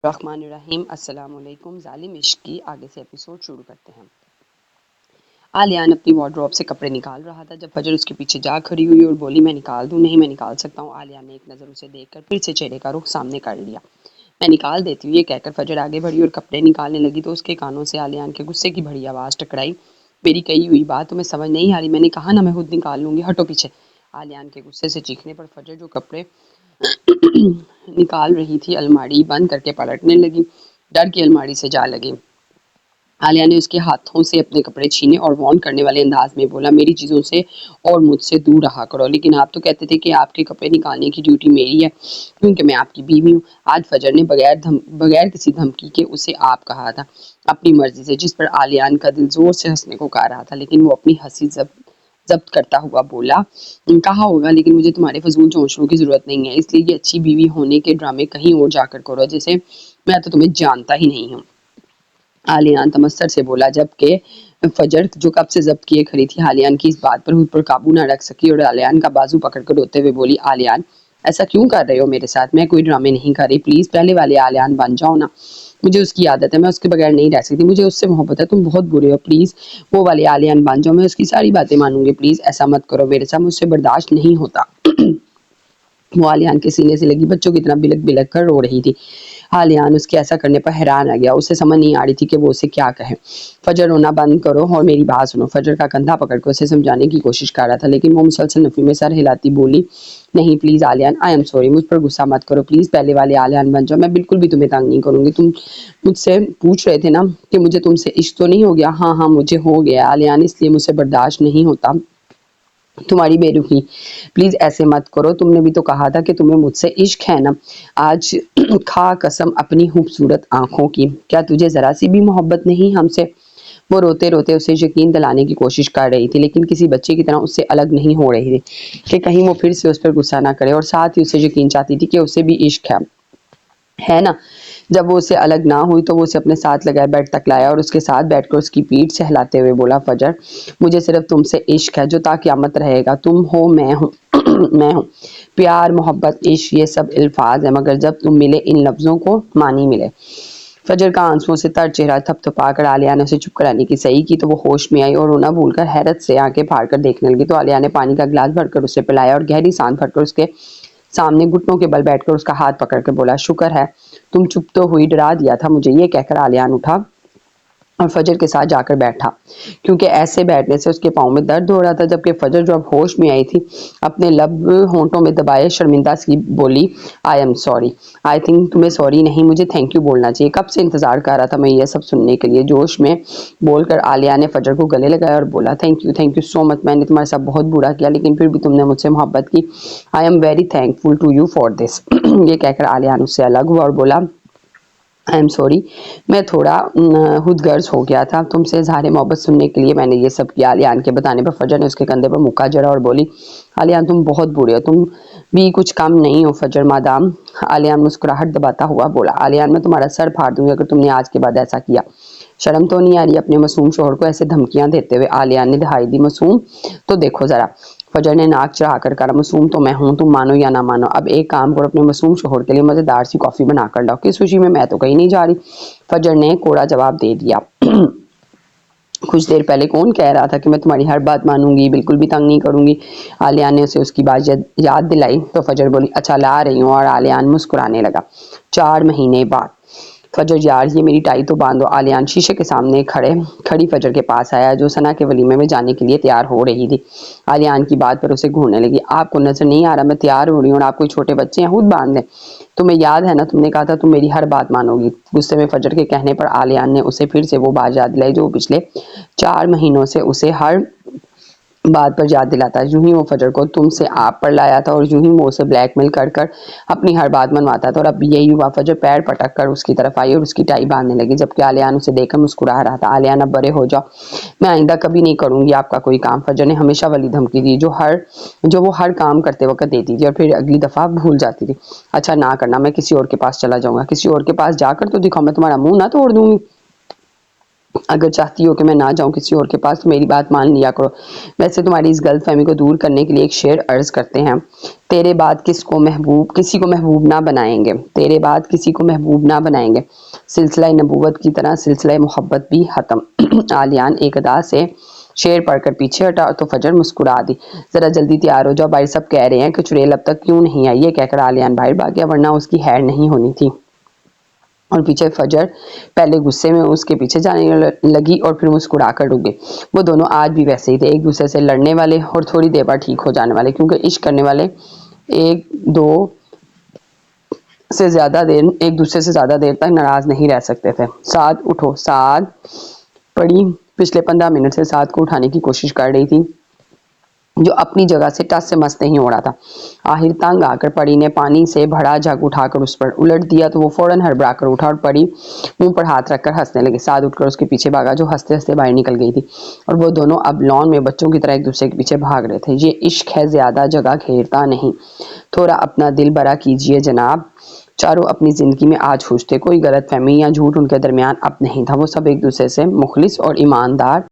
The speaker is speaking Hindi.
रहमानिर्रहीम अस्सलाम वालेकुम। जालिम इश्क की आगे से एपिसोड शुरू करते हैं। आलियान अपनी वार्डरोब से कपड़े निकाल रहा था जब फजर उसके पीछे जा खड़ी हुई और बोली, मैं निकाल दूं? नहीं, मैं निकाल सकता हूँ। आलिया ने एक नज़र उसे देखकर फिर से चेहरे का रुख सामने कर लिया। मैं निकाल देती हूँ, ये कहकर फजर आगे बढ़ी और कपड़े निकालने लगी तो उसके कानों से आलियान के गुस्से की भरी आवाज़ टकराई। मेरी कही हुई बात तुम्हें समझ नहीं आ रही? मैंने कहा ना मैं खुद निकाल लूंगी, हटो पीछे। आलियान के गुस्से से चीखने पर फजर जो कपड़े निकाल रही थी अलमारी बंद करके पलटने लगी। डर की अलमारी से जा लगी। आलिया ने उसके हाथों से अपने कपड़े छीने और वार्न करने वाले अंदाज में बोला, मेरी चीज़ों से और मुझसे दूर रहा करो। लेकिन आप तो कहते थे कि आपके कपड़े निकालने की ड्यूटी मेरी है क्योंकि मैं आपकी बीवी हूँ। आज फजर ने बगैर किसी धमकी के उसे आप कहा था अपनी मर्जी से, जिस पर आलियान का दिल जोर से हंसने को कह रहा था। लेकिन वो अपनी हंसी जब्त करता हुआ बोला, कहा होगा लेकिन मुझे तुम्हारे फजूल चौंचलों की जरूरत नहीं है, इसलिए ये अच्छी बीवी होने के ड्रामे कहीं और जाकर करो, जैसे मैं तो तुम्हें जानता ही नहीं हूँ। आलियान तमस्सर से बोला, जबकि फजर जो कब से जब्त किए खड़ी थी आलियान की इस बात पर खुद पर काबू ना रख सकी और आलियान का बाजू पकड़कर रोते हुए बोली, आलियान ऐसा क्यों कर रहे हो मेरे साथ? मैं कोई ड्रामे नहीं कर रही, प्लीज पहले वाले आलियान बन जाओ ना। मुझे उसकी आदत है, मैं उसके बगैर नहीं रह सकती, मुझे उससे मोहब्बत है, तुम बहुत बुरे हो, प्लीज वो वाले आलियान बन जाओ, मैं उसकी सारी बातें मानूंगी, प्लीज ऐसा मत करो मेरे साथ, मुझसे बर्दाश्त नहीं होता। वो आलियान के सीने से लगी बच्चों की तरह बिलक बिलक कर रो रही थी। आलियान उसके ऐसा करने पर हैरान आ गया। उसे समझ नहीं आ रही थी कि वो उसे क्या कहे। फजर रोना बंद करो और मेरी बात सुनो। फजर का कंधा पकड़कर उसे समझाने की कोशिश कर रहा था लेकिन वो मुसलसल नफी में सर हिलाती बोली, नहीं please Aliyan, I am sorry, मुझ पर गुस्सा मत करो, प्लीज पहले वाले आलियान बन जाओ, मैं बिल्कुल भी तुम्हें तंग नहीं करूंगी। तुम मुझसे पूछ रहे थे ना कि मुझे तुमसे इश्क तो नहीं हो गया? हाँ हाँ मुझे हो गया आलियान, इसलिए मुझसे बर्दाश्त नहीं होता तुम्हारी बेरुखी। प्लीज ऐसे मत करो, तुमने भी तो कहा था कि तुम्हें मुझसे इश्क है ना। आज खा कसम अपनी खूबसूरत आंखों की, क्या तुझे जरा सी भी मोहब्बत नहीं हमसे? वो रोते रोते उसे यकीन दिलाने की कोशिश कर रही थी लेकिन किसी बच्चे की तरह उससे अलग नहीं हो रही थी कि कहीं वो फिर से उस पर गुस्सा ना करे, और साथ ही उसे यकीन चाहती थी कि उसे भी इश्क है ना। जब वो उससे अलग ना हुई तो वो उसे अपने साथ लगाए बेड तक लाया और उसके साथ बैठकर उसकी पीठ सहलाते हुए बोला, फजर मुझे सिर्फ तुमसे इश्क है जो ता क़यामत रहेगा, तुम हो मैं हूँ मैं हूँ। प्यार मोहब्बत इश्क ये सब अल्फाज है मगर जब तुम मिले इन लफ्जों को मानी मिले। फजर का आंसुओं से तर चेहरा थपथपा कर आलिया ने उसे चुप कराने की सही की तो वो होश में आई और रोना भूलकर हैरत से आंखें फाड़ कर देखने लगी। तो आलिया ने पानी का गिलास भरकर उसे पिलाया और गहरी सांस भरकर उसके सामने घुटनों के बल बैठकर उसका हाथ पकड़कर बोला, शुक्र है तुम चुप तो हुई, डरा दिया था मुझे। ये कहकर आलियान उठा और फजर के साथ जाकर बैठा क्योंकि ऐसे बैठने से उसके पाँव में दर्द हो रहा था। जबकि फजर जो अब होश में आई थी अपने लब होंठों में दबाए शर्मिंदा सी बोली, I am sorry. I think तुम्हें सॉरी नहीं मुझे थैंक यू बोलना चाहिए, कब से इंतजार कर रहा था मैं ये सब सुनने के लिए। जोश में बोलकर आलिया ने फजर को गले लगाया और बोला, थैंक यू सो मच, मैंने तुम्हारे साथ बहुत बुरा किया लेकिन फिर भी तुमने मुझसे मोहब्बत की, I am very thankful to you for this. ये कहकर आलियान उससे अलग हुआ और बोला, आई एम सॉरी, मैं थोड़ा खुदगर्ज हो गया था, तुमसे इजहार मोहब्बत सुनने के लिए मैंने ये सब किया। आलियान के बताने पर फजर ने उसके कंधे पर मुक्का जड़ा और बोली, आलियान तुम बहुत बुरे हो, तुम भी कुछ कम नहीं हो फजर मादाम। आलियान मुस्कुराहट दबाता हुआ बोला, आलियान मैं तुम्हारा सर फाड़ दूंगी अगर तुमने आज के बाद ऐसा किया। शर्म तो नहीं आ रही अपने मासूम शोहर को ऐसे धमकियां देते हुए? आलियान ने दिखाई दी, मासूम तो देखो जरा। फजर ने नाक चढ़ाकर कहा, मासूम तो मैं हूं, तुम मानो या ना मानो। अब एक काम करो, अपने मासूम शोहर के लिए मजेदार सी कॉफी बना कर लाओ। किस खुशी में? मैं तो कहीं नहीं जा रही, फजर ने कोरा जवाब दे दिया। कुछ देर पहले कौन कह रहा था कि मैं तुम्हारी हर बात मानूंगी, बिल्कुल भी तंग नहीं करूंगी? आलियान ने उसे उसकी बात याद दिलाई तो फजर बोली, अच्छा ला रही हूँ, और आलियान मुस्कुराने लगा। 4 महीने बाद। फजर यार ये मेरी टाई तो बांधो। आलियान शीशे के सामने खड़ी फजर के पास आया जो सना के वलीमे में जाने के लिए तैयार हो रही थी। आलियान की बात पर उसे घूरने लगी, आपको नजर नहीं आ रहा मैं तैयार हो रही हूँ और आप कोई छोटे बच्चे हैं, खुद बांध लें। तुम्हें याद है ना तुमने कहा था तुम मेरी हर बात मानोगी। गुस्से में फजर के कहने पर आलियान ने उसे फिर से वो बात याद दिलाई जो पिछले 4 महीनों से उसे हर बात पर याद दिलाता। यूं ही वो फजर को तुमसे आप पर लाया था और यूं ही वो उसे ब्लैकमेल कर कर अपनी हर बात मनवाता था, और अब यही हुआ। फजर पैर पटक कर उसकी तरफ आई और उसकी टाई बांधने लगी जबकि आलियान उसे देखकर मुस्कुरा रहा था। आलियान अब बड़े हो जाओ, मैं आइंदा कभी नहीं करूंगी आपका कोई काम। फजर ने हमेशा वाली धमकी दी जो वो हर काम करते वक्त देती थी और फिर अगली दफा भूल जाती थी। अच्छा ना करना, मैं किसी और के पास चला जाऊंगा। किसी और के पास जाकर तो दिखाओ, मैं तुम्हारा मुंह ना तोड़ दूंगी। अगर चाहती हो कि मैं ना जाऊं किसी और के पास तो मेरी बात मान लिया करो। वैसे तुम्हारी इस गलतफहमी को दूर करने के लिए एक शेर अर्ज करते हैं तेरे बाद किसी को महबूब ना बनाएंगे, तेरे बाद किसी को महबूब ना बनाएंगे। सिलसिला नबूवत की तरह सिलसिला मोहब्बत भी ख़त्म। आलियान एक अदा से शेर पढ़कर पीछे हटा तो फजर मुस्कुरा दी। ज़रा जल्दी तैयार हो जाओ, भाई सब कह रहे हैं कि चुड़ैल अब तक क्यों नहीं आई। ये कहकर आलियान बाहर भाग गया, वरना उसकी हैर नहीं होनी थी। और पीछे फजर पहले गुस्से में उसके पीछे जाने लगी और फिर मुस्कुरा कर रुक गई। वो दोनों आज भी वैसे ही थे, एक दूसरे से लड़ने वाले और थोड़ी देर बाद ठीक हो जाने वाले, क्योंकि इश्क करने वाले एक दूसरे से ज़्यादा देर तक नाराज़ नहीं रह सकते थे। साद उठो। साद पड़ी पिछले 15 मिनट से साद को उठाने की कोशिश कर रही थी, जो अपनी जगह से टस से मस नहीं हो रहा था। आखिर तंग आकर परी ने पानी से भरा जग उठाकर उस पर उलट दिया तो वो फौरन हड़बड़ा कर उठा और परी मुंह पर हाथ रखकर हंसने लगी। साद उठकर उसके पीछे भागा, जो हंसते हंसते बाहर निकल गई थी, और वो दोनों अब लॉन में बच्चों की तरह एक दूसरे के पीछे भाग रहे थे। ये इश्क है, ज्यादा जगह घेरता नहीं। थोड़ा अपना दिल भरा कीजिए जनाब। चारों अपनी जिंदगी में आज खुश थे, कोई गलतफहमी या झूठ उनके दरमियान अब नहीं था। वो सब एक दूसरे से मुखलिस और ईमानदार